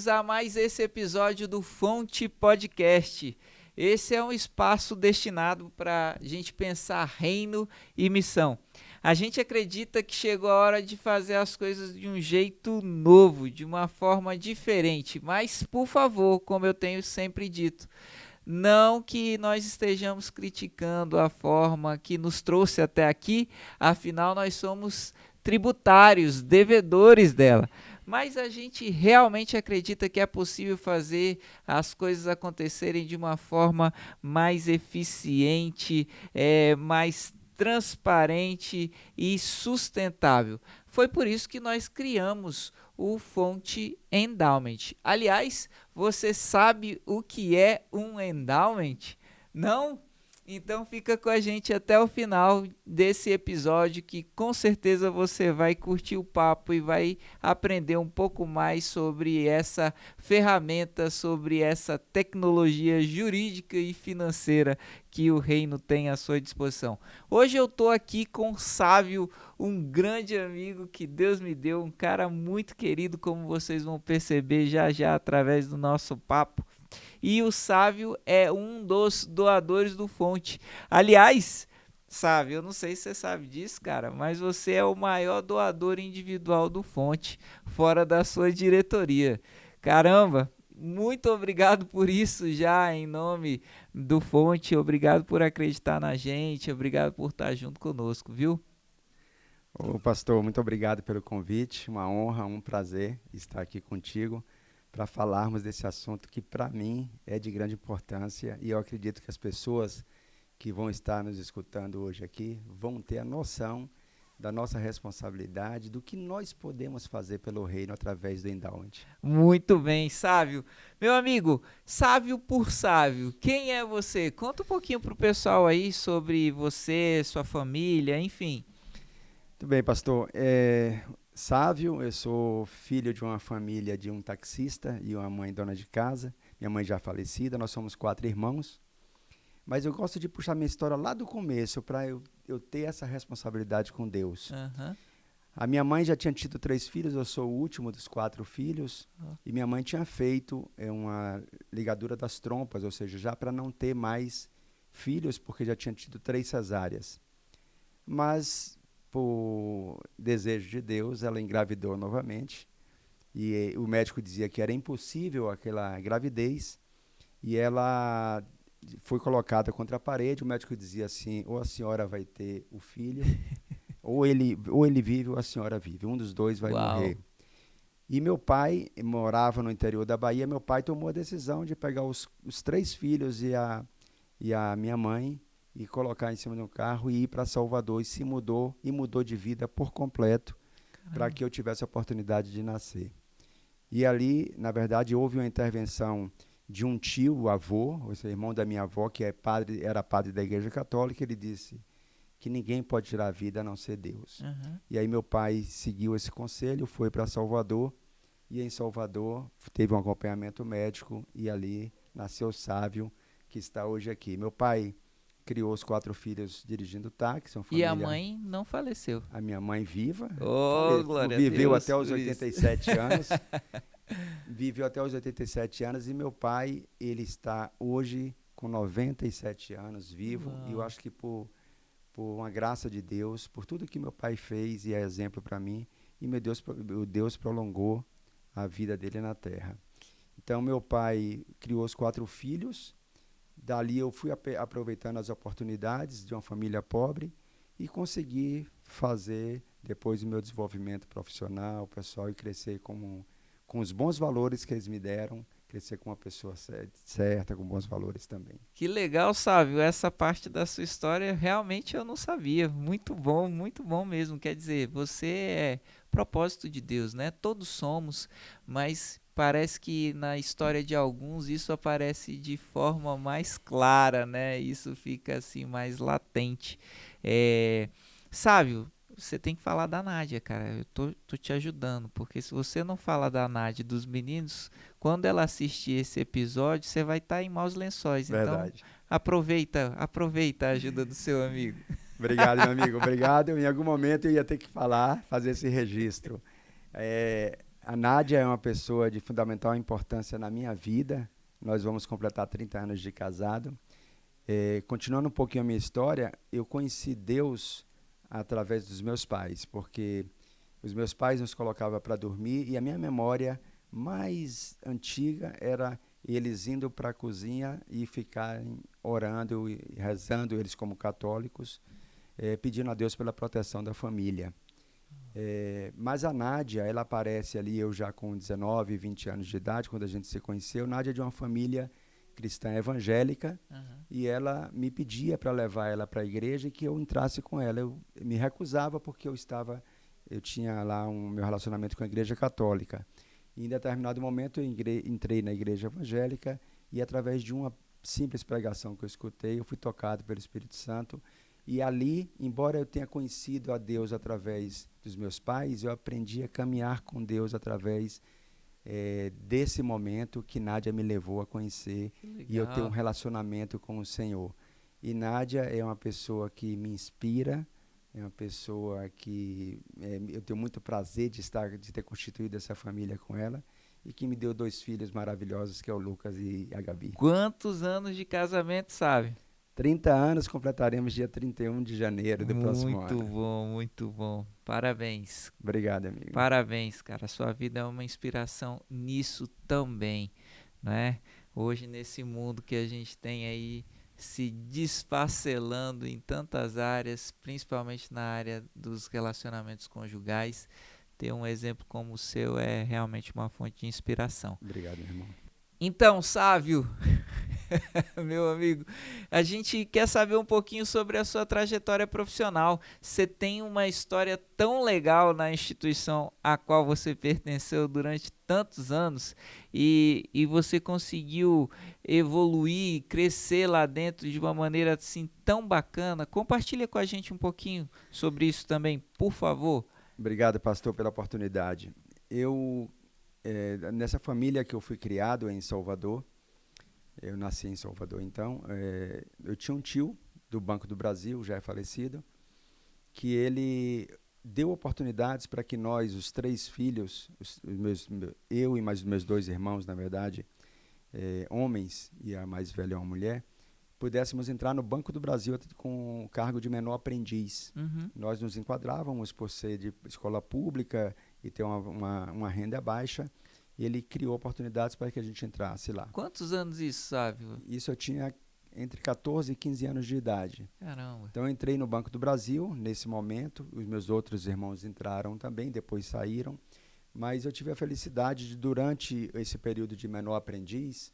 bem-vindos a mais esse episódio do Fonte Podcast. Esse é um espaço destinado para a gente pensar reino e missão. A gente acredita que chegou a hora de fazer as coisas de um jeito novo, de uma forma diferente. Mas, por favor, como eu tenho sempre dito, não que nós estejamos criticando a forma que nos trouxe até aqui, afinal nós somos tributários, devedores dela. Mas a gente realmente acredita que é possível fazer as coisas acontecerem de uma forma mais eficiente, mais transparente e sustentável. Foi por isso que nós criamos o Fonte Endowment. Aliás, você sabe o que é um endowment? Não? Então fica com a gente até o final desse episódio que com certeza você vai curtir o papo e vai aprender um pouco mais sobre essa ferramenta, sobre essa tecnologia jurídica e financeira que o reino tem à sua disposição. Hoje eu estou aqui com o Sávio, um grande amigo que Deus me deu, um cara muito querido, como vocês vão perceber já já através do nosso papo. E o Sávio é um dos doadores do Fonte. Aliás, Sávio, eu não sei se você sabe disso, cara, mas você é o maior doador individual do Fonte, fora da sua diretoria. Caramba, muito obrigado por isso já, em nome do Fonte. Obrigado por acreditar na gente, obrigado por estar junto conosco, viu? Ô, pastor, muito obrigado pelo convite. Uma honra, um prazer estar aqui contigo para falarmos desse assunto que, para mim, é de grande importância e eu acredito que as pessoas que vão estar nos escutando hoje aqui vão ter a noção da nossa responsabilidade, do que nós podemos fazer pelo reino através do endowment. Muito bem, Sávio. Meu amigo, Sávio por Sávio, quem é você? Conta um pouquinho pro pessoal aí sobre você, sua família, enfim. Muito bem, pastor. Sávio, eu sou filho de uma família de um taxista e uma mãe dona de casa. Minha mãe já falecida, nós somos 4 irmãos. Mas eu gosto de puxar minha história lá do começo para eu ter essa responsabilidade com Deus. Aham. A minha mãe já tinha tido 3 filhos, eu sou o último dos 4 filhos. Ó. E minha mãe tinha feito uma ligadura das trompas, ou seja, já para não ter mais filhos, porque já tinha tido 3 cesáreas. Mas, por desejo de Deus, ela engravidou novamente. E o médico dizia que era impossível aquela gravidez. E ela foi colocada contra a parede. O médico dizia assim: ou a senhora vai ter o filho, ou ele vive ou a senhora vive. Um dos dois vai Uau. morrer. E meu pai morava no interior da Bahia. Meu pai tomou a decisão de pegar os 3 filhos e a minha mãe e colocar em cima de um carro e ir para Salvador. E mudou de vida por completo para que eu tivesse a oportunidade de nascer. E ali, na verdade, houve uma intervenção de um tio, avô, ou seja, irmão da minha avó, que era padre da Igreja Católica. Ele disse que ninguém pode tirar a vida a não ser Deus. Aham. E aí meu pai seguiu esse conselho, foi para Salvador, e em Salvador teve um acompanhamento médico, e ali nasceu Sávio, que está hoje aqui. Meu pai criou os 4 filhos dirigindo táxi, uma E família. a mãe não faleceu. A minha mãe viva, Oh, glória a viveu Deus até os por isso. 87 anos. Viveu até os 87 anos e meu pai, ele está hoje com 97 anos vivo. Uau. E eu acho que por uma graça de Deus, por tudo que meu pai fez e é exemplo para mim, e o Deus prolongou a vida dele na terra. Então meu pai criou os 4 filhos. Dali eu fui aproveitando as oportunidades de uma família pobre e consegui fazer depois o meu desenvolvimento profissional, pessoal, e crescer com os bons valores que eles me deram, crescer com uma pessoa certa, com bons valores também. Que legal, Sávio. Essa parte da sua história realmente eu não sabia. Muito bom mesmo. Quer dizer, você é propósito de Deus, né? Todos somos, mas parece que na história de alguns isso aparece de forma mais clara, né? Isso fica assim mais latente. É... Sávio, você tem que falar da Nádia, cara. Eu tô te ajudando, porque se você não falar da Nádia e dos meninos, quando ela assistir esse episódio, você vai estar em maus lençóis. Então, Verdade. aproveita a ajuda do seu amigo. Obrigado, meu amigo. Obrigado. Em algum momento eu ia ter que fazer esse registro. A Nádia é uma pessoa de fundamental importância na minha vida. Nós vamos completar 30 anos de casado. Continuando um pouquinho a minha história, eu conheci Deus através dos meus pais, porque os meus pais nos colocavam para dormir e a minha memória mais antiga era eles indo para a cozinha e ficarem orando e rezando, eles como católicos, pedindo a Deus pela proteção da família. Mas a Nádia, ela aparece ali, eu já com 19, 20 anos de idade, quando a gente se conheceu. Nádia é de uma família cristã evangélica, e ela me pedia para levar ela para a igreja e que eu entrasse com ela. Eu me recusava porque eu tinha lá meu relacionamento com a igreja católica. E em determinado momento eu entrei na igreja evangélica e através de uma simples pregação que eu escutei, eu fui tocado pelo Espírito Santo. E ali, embora eu tenha conhecido a Deus através dos meus pais, eu aprendi a caminhar com Deus através desse momento que Nádia me levou a conhecer e eu ter um relacionamento com o Senhor. E Nádia é uma pessoa que me inspira, é uma pessoa que eu tenho muito prazer de ter constituído essa família com ela e que me deu 2 filhos maravilhosos, que é o Lucas e a Gabi. Quantos anos de casamento, sabe? 30 anos completaremos dia 31 de janeiro do próximo ano. Muito bom, muito bom. Parabéns. Obrigado, amigo. Parabéns, cara. Sua vida é uma inspiração nisso também, né? Hoje, nesse mundo que a gente tem aí se desfacelando em tantas áreas, principalmente na área dos relacionamentos conjugais, ter um exemplo como o seu é realmente uma fonte de inspiração. Obrigado, meu irmão. Então, Sávio, meu amigo, a gente quer saber um pouquinho sobre a sua trajetória profissional. Você tem uma história tão legal na instituição a qual você pertenceu durante tantos anos e você conseguiu evoluir, crescer lá dentro de uma maneira assim tão bacana. Compartilha com a gente um pouquinho sobre isso também, por favor. Obrigado, pastor, pela oportunidade. Nessa família que eu fui criado em Salvador, eu nasci em Salvador, então, eu tinha um tio do Banco do Brasil, já é falecido, que ele deu oportunidades para que nós, os 3 filhos, eu e mais os meus 2 irmãos, na verdade, homens, e a mais velha é uma mulher, pudéssemos entrar no Banco do Brasil com o cargo de menor aprendiz. Nós nos enquadrávamos por ser de escola pública e ter uma renda baixa, e ele criou oportunidades para que a gente entrasse lá. Quantos anos isso, Sávio? Isso eu tinha entre 14 e 15 anos de idade. Caramba. Então eu entrei no Banco do Brasil nesse momento, os meus outros irmãos entraram também, depois saíram, mas eu tive a felicidade de, durante esse período de menor aprendiz,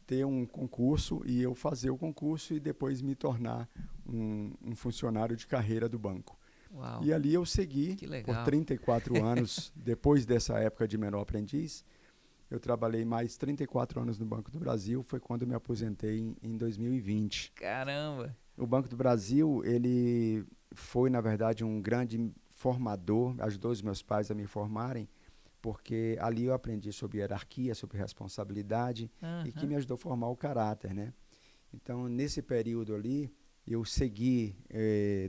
ter um concurso e eu fazer o concurso e depois me tornar um funcionário de carreira do banco. Uau. E ali eu segui por 34 anos, depois dessa época de menor aprendiz. Eu trabalhei mais 34 anos no Banco do Brasil, foi quando eu me aposentei em 2020. Caramba! O Banco do Brasil, ele foi, na verdade, um grande formador, ajudou os meus pais a me formarem, porque ali eu aprendi sobre hierarquia, sobre responsabilidade, e que me ajudou a formar o caráter, né? Então, nesse período ali, eu segui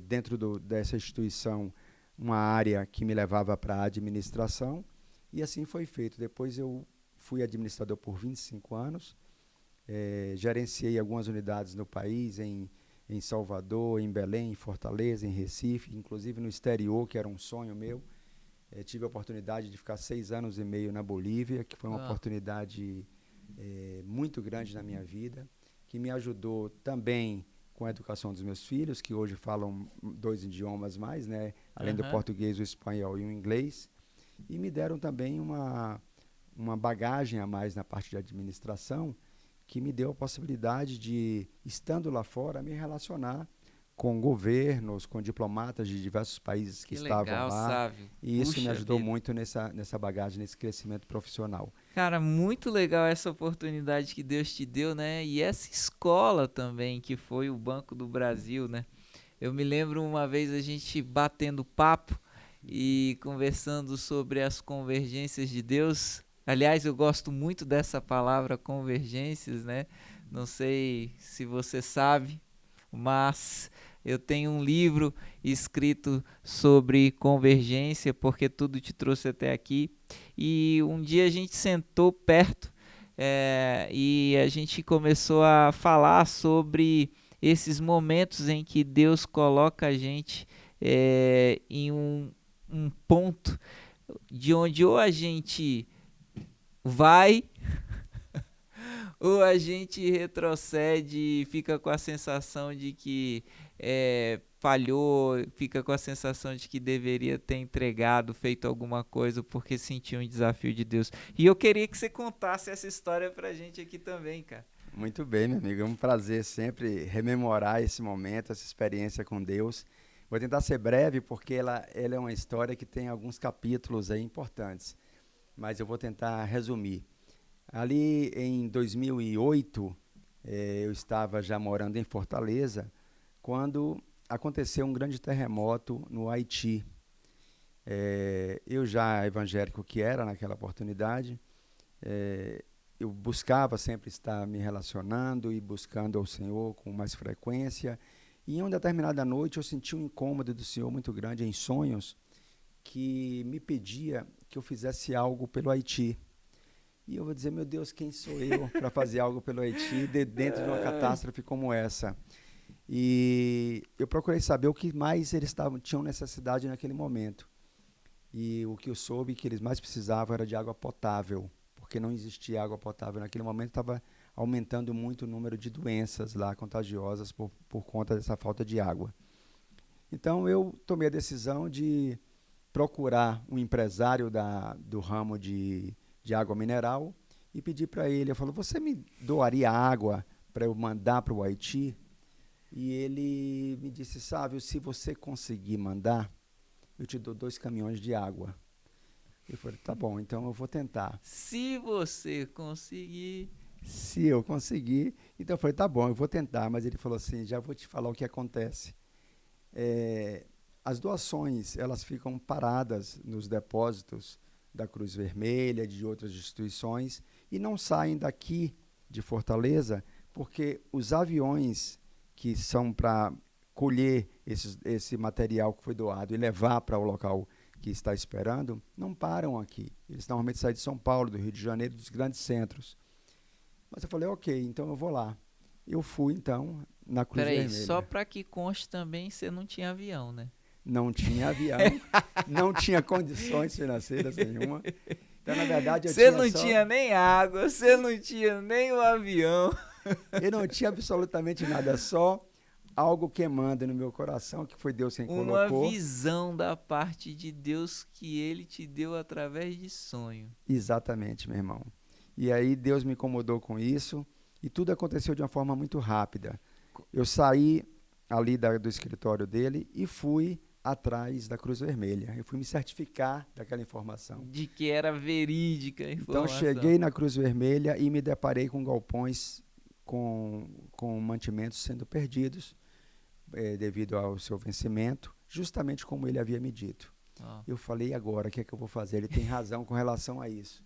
dentro dessa instituição uma área que me levava para a administração, e assim foi feito. Depois eu fui administrador por 25 anos, gerenciei algumas unidades no país, em Salvador, em Belém, em Fortaleza, em Recife, inclusive no exterior, que era um sonho meu. Tive a oportunidade de ficar 6 anos e meio na Bolívia, que foi uma oportunidade muito grande na minha vida, que me ajudou também com a educação dos meus filhos, que hoje falam 2 idiomas mais, né? Além do português, o espanhol e o inglês. E me deram também uma bagagem a mais na parte de administração, que me deu a possibilidade de, estando lá fora, me relacionar com governos, com diplomatas de diversos países que estavam legal, lá. Sávio. E isso me ajudou muito nessa bagagem, nesse crescimento profissional. Cara, muito legal essa oportunidade que Deus te deu, né? E essa escola também, que foi o Banco do Brasil, né? Eu me lembro uma vez a gente batendo papo e conversando sobre as convergências de Deus. Aliás, eu gosto muito dessa palavra convergências, né? Não sei se você sabe, mas Eu tenho um livro escrito sobre convergência, porque tudo te trouxe até aqui. E um dia a gente sentou perto e a gente começou a falar sobre esses momentos em que Deus coloca a gente em um ponto de onde ou a gente vai ou a gente retrocede e fica com a sensação de que falhou, fica com a sensação de que deveria ter entregado, feito alguma coisa porque sentiu um desafio de Deus. E eu queria que você contasse essa história pra gente aqui também, cara. Muito bem, meu amigo. É um prazer sempre rememorar esse momento, essa experiência com Deus. Vou tentar ser breve, porque ela é uma história que tem alguns capítulos aí importantes, mas eu vou tentar resumir. Ali em 2008, eu estava já morando em Fortaleza, quando aconteceu um grande terremoto no Haiti. Eu já evangélico que era naquela oportunidade, eu buscava sempre estar me relacionando e buscando ao Senhor com mais frequência. E em uma determinada noite eu senti um incômodo do Senhor muito grande em sonhos, que me pedia que eu fizesse algo pelo Haiti. E eu vou dizer, meu Deus, quem sou eu para fazer algo pelo Haiti dentro de uma catástrofe como essa? E eu procurei saber o que mais eles tinham necessidade naquele momento. E o que eu soube que eles mais precisavam era de água potável, porque não existia água potável naquele momento, estava aumentando muito o número de doenças lá contagiosas por conta dessa falta de água. Então eu tomei a decisão de procurar um empresário do ramo de água mineral e pedir para ele, eu falo, você me doaria água para eu mandar para o Haiti? E ele me disse, Sávio, se você conseguir mandar, eu te dou 2 caminhões de água. Eu falei, tá bom, então eu vou tentar. Se você conseguir. Se eu conseguir, então eu falei, tá bom, eu vou tentar. Mas ele falou assim, já vou te falar o que acontece. As doações, elas ficam paradas nos depósitos da Cruz Vermelha, de outras instituições, e não saem daqui de Fortaleza, porque os aviões que são para colher esse material que foi doado e levar para o local que está esperando, não param aqui. Eles normalmente saem de São Paulo, do Rio de Janeiro, dos grandes centros. Mas eu falei, ok, então eu vou lá. Eu fui, então, na Cruz Peraí, só Vermelha. pra que conste também, você não tinha avião, né? Não tinha avião, não tinha condições financeiras nenhuma. Então, na verdade, eu Você tinha não só... tinha nem água, você não tinha nem o avião. Eu não tinha absolutamente nada, só algo queimando no meu coração, que foi Deus quem Uma colocou. visão da parte de Deus que ele te deu através de sonho. Exatamente, meu irmão. E aí Deus me incomodou com isso, e tudo aconteceu de uma forma muito rápida. Eu saí ali do escritório dele e fui atrás da Cruz Vermelha. Eu fui me certificar daquela informação. De que era verídica a Então, informação. cheguei na Cruz Vermelha e me deparei com galpões com mantimentos sendo perdidos devido ao seu vencimento, justamente como ele havia me dito. Oh. Eu falei, agora, o que é que eu vou fazer? Ele tem razão com relação a isso.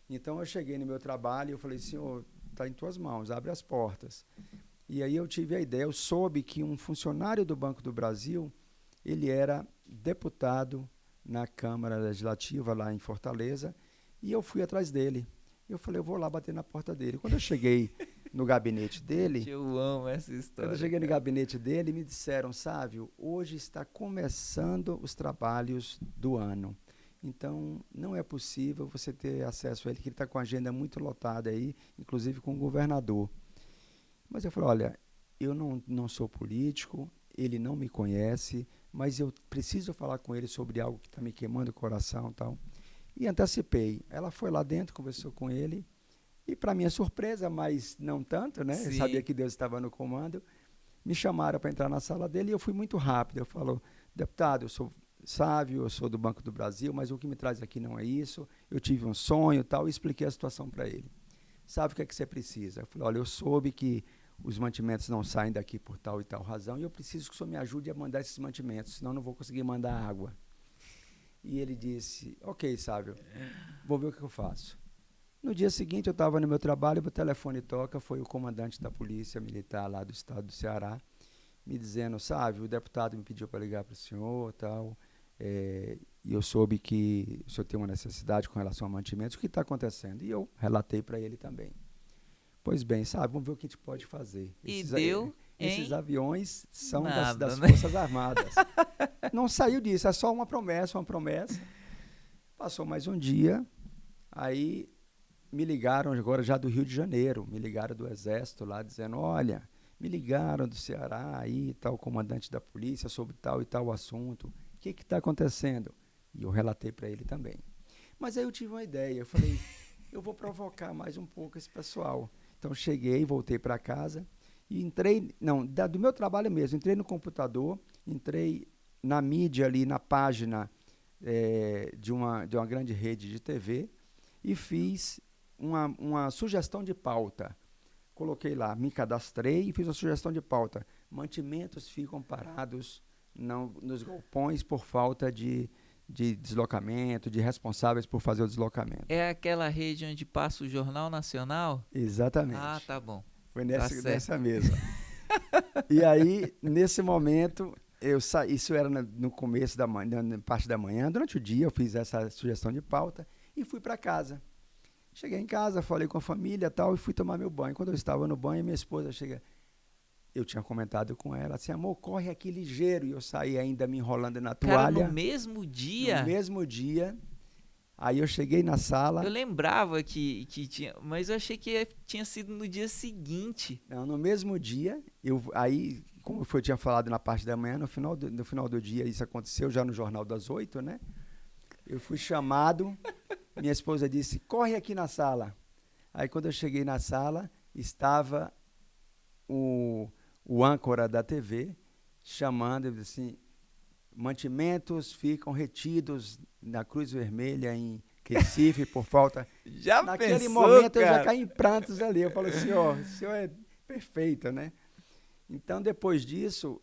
Então, eu cheguei no meu trabalho e eu falei, Senhor, está em tuas mãos, abre as portas. E aí eu tive a ideia, eu soube que um funcionário do Banco do Brasil, ele era deputado na Câmara Legislativa, lá em Fortaleza, e eu fui atrás dele. Eu falei, eu vou lá bater na porta dele. Quando eu cheguei no gabinete dele... Eu amo essa história. Quando eu cheguei no gabinete dele, me disseram, Sávio, hoje está começando os trabalhos do ano. Então, não é possível você ter acesso a ele, que ele está com a agenda muito lotada aí, inclusive com o governador. Mas eu falei, olha, eu não sou político, ele não me conhece, mas eu preciso falar com ele sobre algo que está me queimando o coração e tal. E antecipei. Ela foi lá dentro, conversou com ele, e para minha surpresa, mas não tanto, né? Eu sabia que Deus estava no comando. Me chamaram para entrar na sala dele e eu fui muito rápido. Eu falo, deputado, eu sou Sávio, eu sou do Banco do Brasil, mas o que me traz aqui não é isso. Eu tive um sonho e tal, e expliquei a situação para ele. Sabe o que é que você precisa? Eu falei, olha, eu soube que os mantimentos não saem daqui por tal e tal razão, e eu preciso que o senhor me ajude a mandar esses mantimentos, senão eu não vou conseguir mandar água. E ele disse, ok, Sávio, vou ver o que eu faço. No dia seguinte, eu estava no meu trabalho, o telefone toca, foi o comandante da polícia militar lá do estado do Ceará, me dizendo, sabe, o deputado me pediu para ligar para o senhor, tal, e eu soube que o senhor tem uma necessidade com relação a mantimentos, o que está acontecendo? E eu relatei para ele também. Pois bem, sabe, vamos ver o que a gente pode fazer. E deu esses aviões são nada, das né? Forças Armadas. Não saiu disso, é só uma promessa. Passou mais um dia, aí me ligaram agora já do Rio de Janeiro, me ligaram do Exército lá, dizendo, olha, me ligaram do Ceará aí, tal comandante da polícia, sobre tal e tal assunto, o que está acontecendo? E eu relatei para ele também. Mas aí eu tive uma ideia, eu falei, eu vou provocar mais um pouco esse pessoal. Então cheguei, voltei para casa e entrei, do meu trabalho mesmo, entrei no computador, entrei na mídia ali, na página de uma grande rede de TV e fiz uma sugestão de pauta. Coloquei lá, me cadastrei e fiz uma sugestão de pauta. Mantimentos ficam parados nos galpões por falta de deslocamento, de responsáveis por fazer o deslocamento. É aquela rede onde passa o Jornal Nacional? Exatamente. Ah, tá bom. Foi Tá nessa mesa. E aí, nesse momento, isso era no começo da manhã, na parte da manhã. Durante o dia, eu fiz essa sugestão de pauta e fui para casa. Cheguei em casa, falei com a família e tal, e fui tomar meu banho. Quando eu estava no banho, minha esposa chega. Eu tinha comentado com ela assim, amor, corre aqui ligeiro. E eu saí ainda me enrolando na toalha. Cara, no mesmo dia? No mesmo dia. Aí eu cheguei na sala. Eu lembrava que tinha, mas eu achei que tinha sido no dia seguinte. Não, no mesmo dia, aí, como eu tinha falado na parte da manhã, no final do dia, isso aconteceu já no Jornal das 8, né? Eu fui chamado, minha esposa disse, corre aqui na sala. Aí quando eu cheguei na sala, estava o âncora da TV chamando, ele disse assim, mantimentos ficam retidos na Cruz Vermelha em Recife por falta... Já Naquele pensou, momento cara? eu já caí em prantos ali. Eu falo assim, o senhor é perfeito, né? Então, depois disso,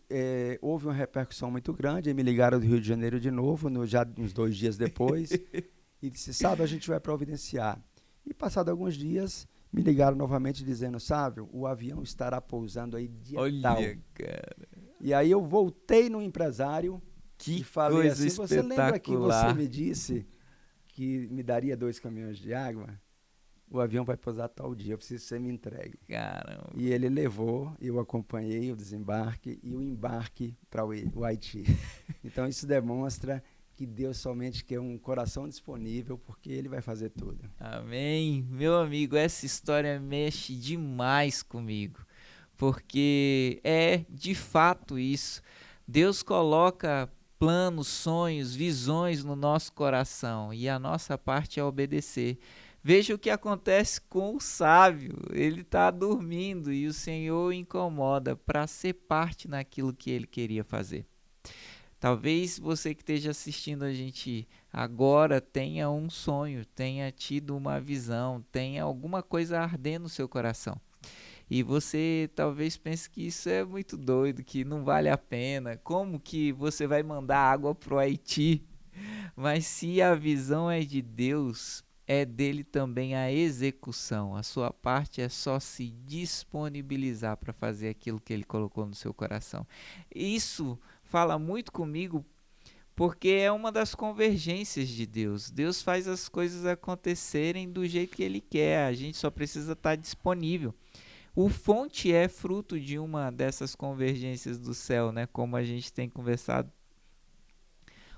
houve uma repercussão muito grande. Me ligaram do Rio de Janeiro de novo, já uns 2 dias depois, e disse, sabe, a gente vai providenciar. E, passado alguns dias, me ligaram novamente dizendo, sabe, o avião estará pousando aí dia tal. Olha, cara. E aí eu voltei no empresário e falei coisa assim, você lembra que você espetacular. me disse que me daria 2 caminhões de água? O avião vai pousar tal dia, eu preciso que você me entregue. Caramba. E ele levou, eu acompanhei o desembarque e o embarque para o Haiti. Então isso demonstra que Deus somente quer um coração disponível, porque Ele vai fazer tudo. Amém. Meu amigo, essa história mexe demais comigo, porque é de fato isso. Deus coloca planos, sonhos, visões no nosso coração e a nossa parte é obedecer. Veja o que acontece com o sábio. Ele está dormindo e o Senhor o incomoda para ser parte naquilo que ele queria fazer. Talvez você que esteja assistindo a gente agora tenha um sonho, tenha tido uma visão, tenha alguma coisa ardendo no seu coração. E você talvez pense que isso é muito doido, que não vale a pena. Como que você vai mandar água para o Haiti? Mas se a visão é de Deus, é dele também a execução. A sua parte é só se disponibilizar para fazer aquilo que ele colocou no seu coração. Isso fala muito comigo porque é uma das convergências de Deus. Deus faz as coisas acontecerem do jeito que ele quer. A gente só precisa estar disponível. O Fonte é fruto de uma dessas convergências do céu, né? Como a gente tem conversado.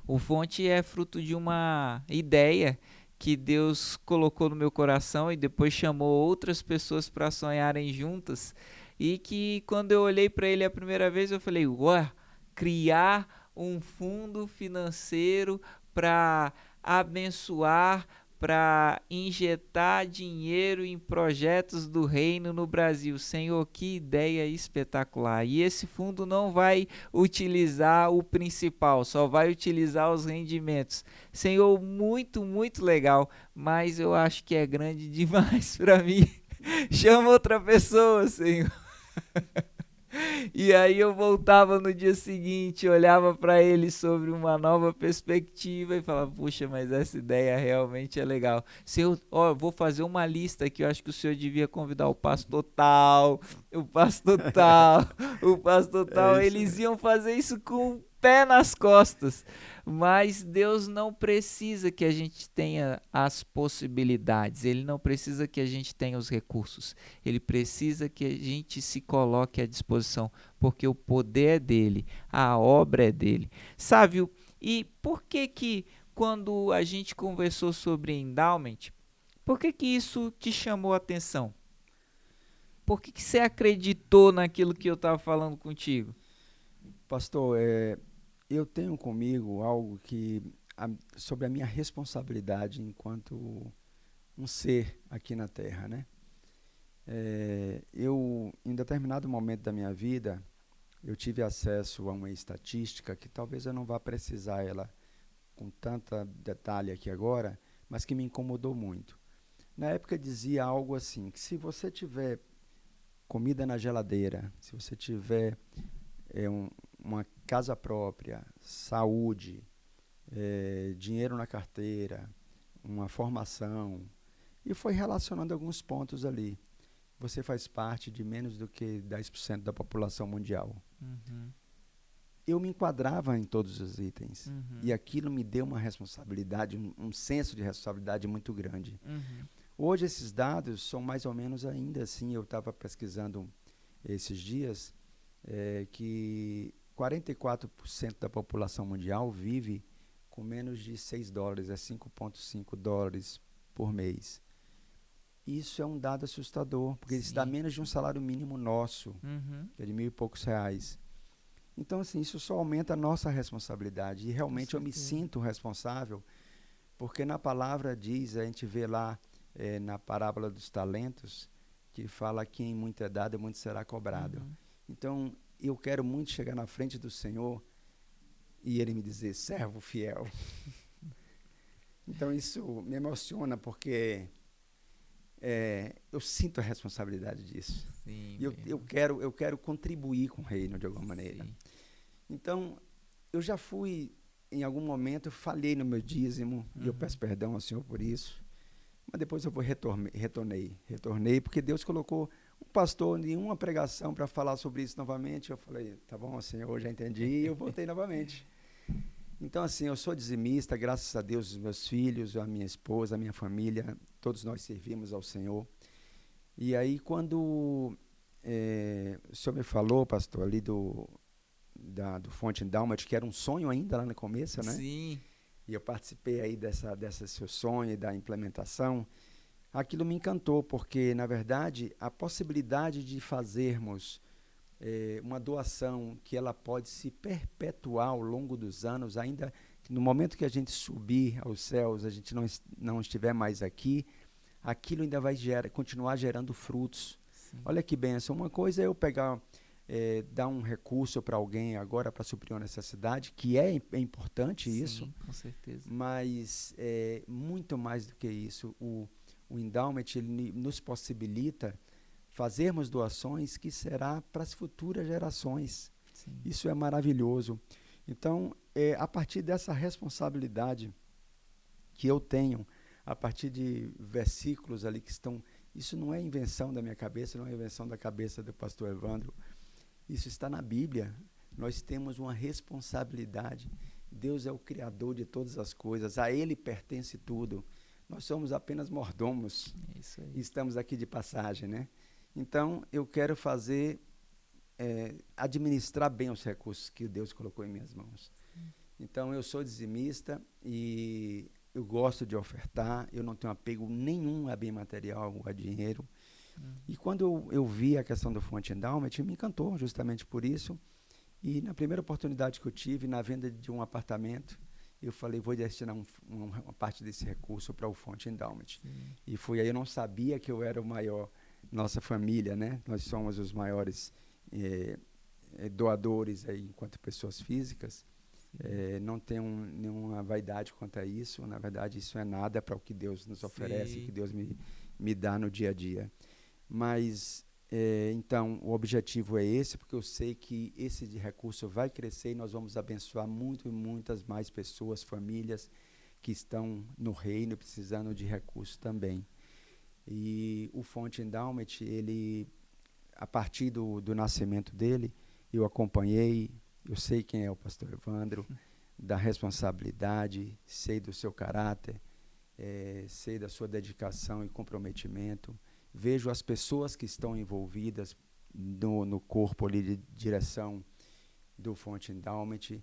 O Fonte é fruto de uma ideia que Deus colocou no meu coração e depois chamou outras pessoas para sonharem juntas. E que quando eu olhei para ele a primeira vez, eu falei, ué, criar um fundo financeiro para abençoar, para injetar dinheiro em projetos do reino no Brasil. Senhor, que ideia espetacular. E esse fundo não vai utilizar o principal, só vai utilizar os rendimentos. Senhor, muito, muito legal, mas eu acho que é grande demais para mim. Chama outra pessoa, Senhor. E aí eu voltava no dia seguinte, olhava para ele sobre uma nova perspectiva e falava, puxa, mas essa ideia realmente é legal. Se eu, ó, eu vou fazer uma lista aqui, eu acho que o senhor devia convidar o pastor tal, o pastor tal, o pastor É tal. isso Eles mesmo. iam fazer isso com o pé nas costas. Mas Deus não precisa que a gente tenha as possibilidades, Ele não precisa que a gente tenha os recursos, Ele precisa que a gente se coloque à disposição, porque o poder é dele, a obra é dele. Sabe, e por que que quando a gente conversou sobre endowment, por que que isso te chamou a atenção? Por que que você acreditou naquilo que eu estava falando contigo? Pastor, eu tenho comigo algo sobre a minha responsabilidade enquanto um ser aqui na Terra, né? Em determinado momento da minha vida, eu tive acesso a uma estatística que talvez eu não vá precisar ela com tanta detalhe aqui agora, mas que me incomodou muito. Na época dizia algo assim, que se você tiver comida na geladeira, se você tiver uma casa própria, saúde, dinheiro na carteira, uma formação, e foi relacionando alguns pontos ali. Você faz parte de menos do que 10% da população mundial. Uhum, Eu me enquadrava em todos os itens. E uhum, aquilo me deu uma responsabilidade, um senso de responsabilidade muito grande. uhum. Hoje esses dados são mais ou menos ainda assim, eu estava pesquisando esses dias, que 44% da população mundial vive com menos de $6, é 5,5 dólares por mês. Isso é um dado assustador, porque isso dá Sim. menos de um salário mínimo nosso, Uhum, que é de R$ 1.000 e poucos. Então, assim, isso só aumenta a nossa responsabilidade. E com realmente eu me certeza. sinto responsável, porque na palavra diz, a gente vê lá na parábola dos talentos, que fala que em muito é dado, muito será cobrado. Uhum. Então, eu quero muito chegar na frente do Senhor e Ele me dizer, servo fiel. Então, isso me emociona, porque eu sinto a responsabilidade disso. Sim, E mesmo. eu quero contribuir com o reino de alguma maneira. Sim. Então, eu já fui, em algum momento, eu falhei no meu dízimo, e eu Uhum. peço perdão ao Senhor por isso, mas depois retornei, porque Deus colocou um pastor em uma pregação para falar sobre isso novamente. Eu falei, tá bom, Senhor, eu já entendi, e eu voltei novamente. Então, assim, eu sou dizimista, graças a Deus, os meus filhos, a minha esposa, a minha família, todos nós servimos ao Senhor. E aí, quando o senhor me falou, pastor, ali do Fonte Endowment, que era um sonho ainda lá no começo, né? Sim. E eu participei aí dessa seu sonho e da implementação. Aquilo me encantou, porque, na verdade, a possibilidade de fazermos uma doação que ela pode se perpetuar ao longo dos anos, ainda no momento que a gente subir aos céus, a gente não estiver mais aqui, aquilo ainda vai continuar gerando frutos. Sim. Olha que benção. Uma coisa é eu pegar, dar um recurso para alguém agora para suprir uma necessidade, que é importante isso, Sim, com certeza. mas muito mais do que isso. O endowment ele nos possibilita fazermos doações que será para as futuras gerações. Sim. Isso é maravilhoso. Então, a partir dessa responsabilidade que eu tenho, a partir de versículos ali que estão. Isso não é invenção da minha cabeça, não é invenção da cabeça do pastor Evandro. Isso está na Bíblia. Nós temos uma responsabilidade. Deus é o Criador de todas as coisas, a Ele pertence tudo. Nós somos apenas mordomos É isso e aí. estamos aqui de passagem, né? Então, eu quero administrar bem os recursos que Deus colocou em minhas mãos. Então, eu sou dizimista e eu gosto de ofertar, eu não tenho apego nenhum a bem material ou a dinheiro. Uhum. E quando eu vi a questão do Fonte Endowment, me encantou justamente por isso. E na primeira oportunidade que eu tive, na venda de um apartamento, eu falei, vou destinar uma parte desse recurso para o Fonte Endowment. Sim. E foi aí, eu não sabia que eu era o maior, nossa família, né? Nós somos os maiores doadores aí, enquanto pessoas físicas. Sim. Não tenho nenhuma vaidade quanto a isso. Na verdade, isso é nada para o que Deus nos oferece, que Sim. Deus me dá no dia a dia. Mas Então, o objetivo é esse, porque eu sei que esse de recurso vai crescer e nós vamos abençoar muitas mais pessoas, famílias que estão no reino precisando de recursos também. E o Fonte Endowment, ele, a partir do nascimento dele, eu acompanhei, eu sei quem é o pastor Evandro, da responsabilidade, sei do seu caráter, sei da sua dedicação e comprometimento. Vejo as pessoas que estão envolvidas no corpo ali de direção do Fonte Endowment,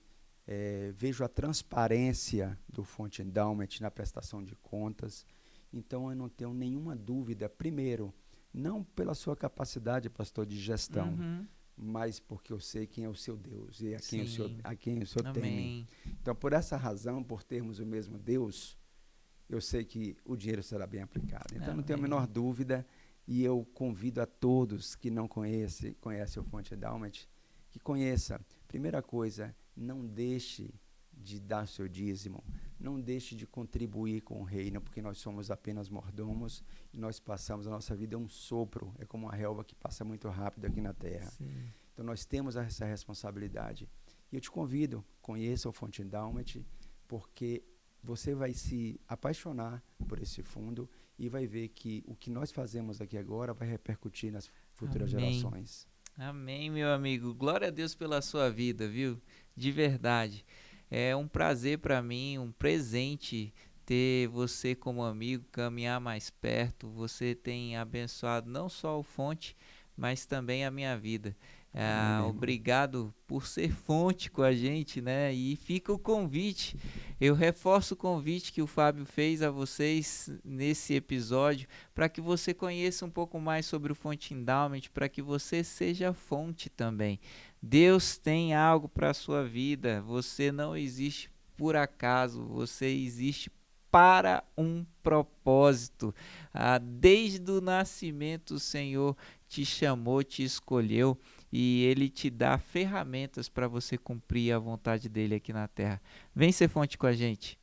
vejo a transparência do Fonte Endowment na prestação de contas. Então, eu não tenho nenhuma dúvida, primeiro, não pela sua capacidade, pastor, de gestão, mas porque eu sei quem é o seu Deus e a quem o Senhor teme. Então, por essa razão, por termos o mesmo Deus, eu sei que o dinheiro será bem aplicado. Então, não tenho a menor dúvida, e eu convido a todos que não conhecem o Fonte Endowment, que conheça. Primeira coisa, não deixe de dar seu dízimo, não deixe de contribuir com o reino, porque nós somos apenas mordomos e nós passamos, a nossa vida é um sopro, é como uma relva que passa muito rápido aqui na terra. Sim. Então nós temos essa responsabilidade. E eu te convido, conheça o Fonte Endowment, porque você vai se apaixonar por esse fundo e vai ver que o que nós fazemos aqui agora vai repercutir nas futuras gerações. Amém, meu amigo. Glória a Deus pela sua vida, viu? De verdade. É um prazer para mim, um presente ter você como amigo, caminhar mais perto. Você tem abençoado não só o Fonte, mas também a minha vida. Obrigado por ser fonte com a gente, né? E fica o convite. Eu reforço o convite que o Fábio fez a vocês nesse episódio para que você conheça um pouco mais sobre o Fonte Endowment, para que você seja fonte também. Deus tem algo para a sua vida. Você não existe por acaso, você existe para um propósito. Desde o nascimento o Senhor te chamou, te escolheu e Ele te dá ferramentas para você cumprir a vontade dele aqui na terra. Vem ser fonte com a gente.